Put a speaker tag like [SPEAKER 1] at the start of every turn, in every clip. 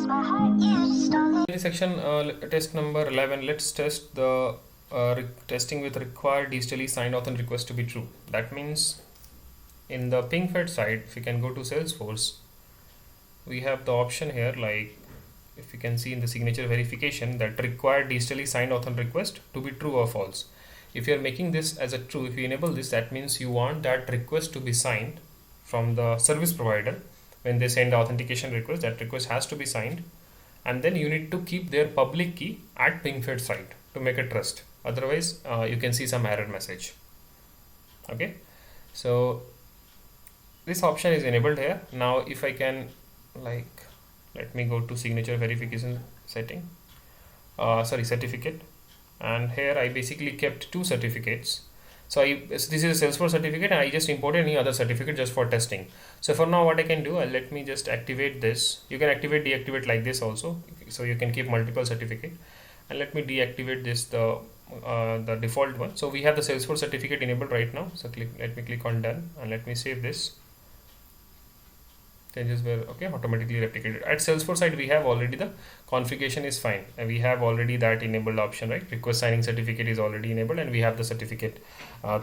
[SPEAKER 1] In the section test number 11, let's test the testing with required digitally signed authn request to be true. That means in the PingFed side, if you can go to Salesforce, we have the option here, like if you can see in the signature verification, that required digitally signed authn request to be true or false. If you are making this as a true, if you enable this, that means you want that request to be signed from the service provider. When they send the authentication request, that request has to be signed, and then you need to keep their public key at PingFed side to make a trust. Otherwise, you can see some error message. Okay, so this option is enabled here. Now, if I can, like, let me go to signature verification setting, certificate, and here I basically kept two certificates. So this is a Salesforce certificate, and I just imported any other certificate just for testing. So for now, what I can do, let me just activate this. You can activate, deactivate like this also. So you can keep multiple certificate. And let me deactivate this, the default one. So we have the Salesforce certificate enabled right now. So let me click on done, and let me save this. Changes were okay, automatically replicated. At Salesforce side, we have already the configuration is fine, and we have already that enabled option, right? Request signing certificate is already enabled, and we have the certificate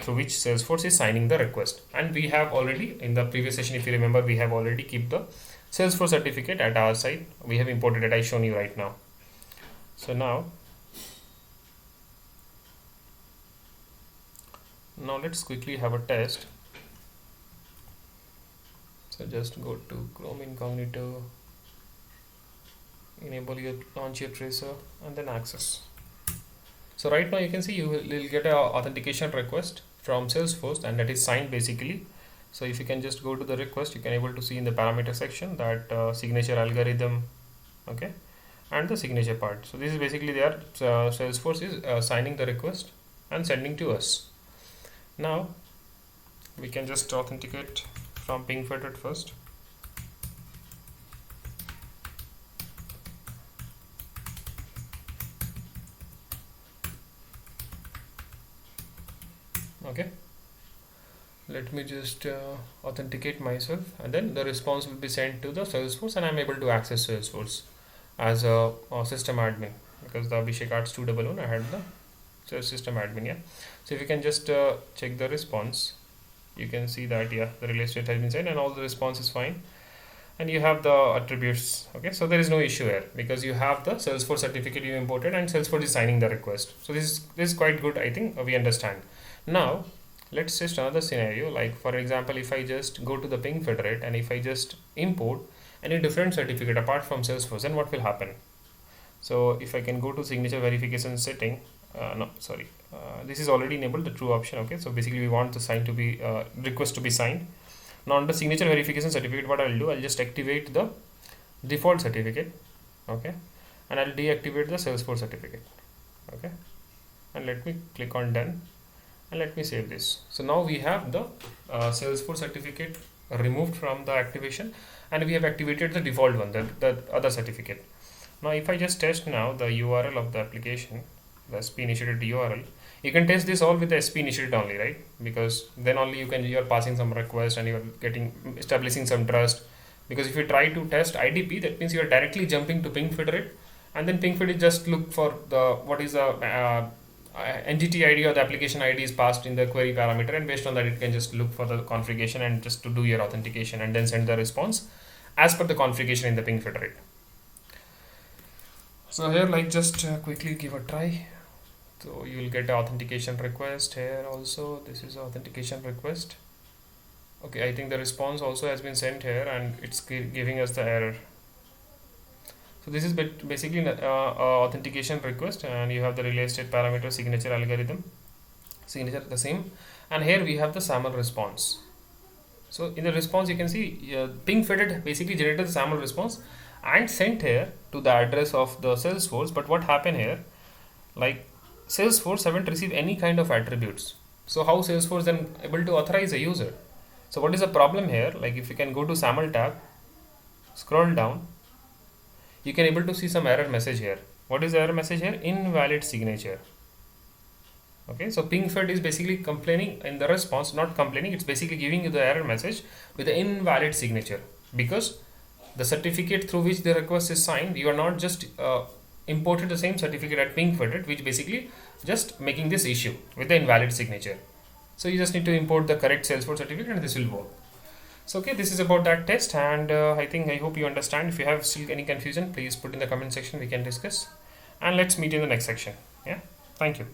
[SPEAKER 1] through which Salesforce is signing the request. And we have already, in the previous session, if you remember, we have already keep the Salesforce certificate at our side. We have imported it. I shown you right now. So now let's quickly have a test. So just go to Chrome Incognito, enable your launch your tracer, and then access. So right now you can see you will get an authentication request from Salesforce, and that is signed basically. So if you can just go to the request, you can able to see in the parameter section that signature algorithm, okay, and the signature part. So this is basically there. Salesforce is signing the request and sending to us. Now we can just authenticate from PingFederate first. Okay, let me just authenticate myself, and then the response will be sent to the Salesforce, and I'm able to access Salesforce as a system admin, because the Abhishek Arts 2.0 I had the system admin. Yeah, so if you can just check the response, you can see that the relay state has been sent and all the response is fine, and you have the attributes. Okay, so there is no issue here because you have the Salesforce certificate you imported and Salesforce is signing the request. So this is quite good. I think we understand. Now let's test another scenario. Like for example, if I just go to the PingFederate and if I just import any different certificate apart from Salesforce, then what will happen? So if I can go to signature verification setting, this is already enabled, the true option. Okay, so basically we want the sign to be request to be signed. Now under signature verification certificate, what I'll do, I'll just activate the default certificate, okay, and I'll deactivate the Salesforce certificate, okay, and let me click on done, and let me save this. So now we have the Salesforce certificate removed from the activation, and we have activated the default one, the other certificate. Now if I just test now the URL of the application, the SP initiated URL, you can test this all with the SP initiated only, right? Because then only you're passing some request and you're establishing some trust. Because if you try to test IDP, that means you're directly jumping to PingFederate, and then PingFederate just look for what is the entity ID or the application ID is passed in the query parameter, and based on that it can just look for the configuration and just to do your authentication and then send the response as per the configuration in the PingFederate. So here, like, just quickly give a try. So you will get an authentication request here also. This is authentication request. Okay, I think the response also has been sent here and it's giving us the error. So this is basically an authentication request, and you have the relay state parameter, signature algorithm, signature the same, and here we have the SAML response. So in the response you can see PingFederate basically generated the SAML response and sent here to the address of the Salesforce. But what happened here, like Salesforce haven't received any kind of attributes. So how Salesforce then able to authorize a user? So what is the problem here? Like if you can go to SAML tab, scroll down, you can able to see some error message here. What is the error message here? Invalid signature. Okay, so PingFed is basically complaining in the response, not complaining, it's basically giving you the error message with the invalid signature, because the certificate through which the request is signed, you are not just imported the same certificate at PingFederate, which basically just making this issue with the invalid signature. So you just need to import the correct Salesforce certificate and this will work. So okay, this is about that test, and I hope you understand. If you have still any confusion, please put in the comment section, we can discuss, and let's meet in the next section. Yeah, thank you.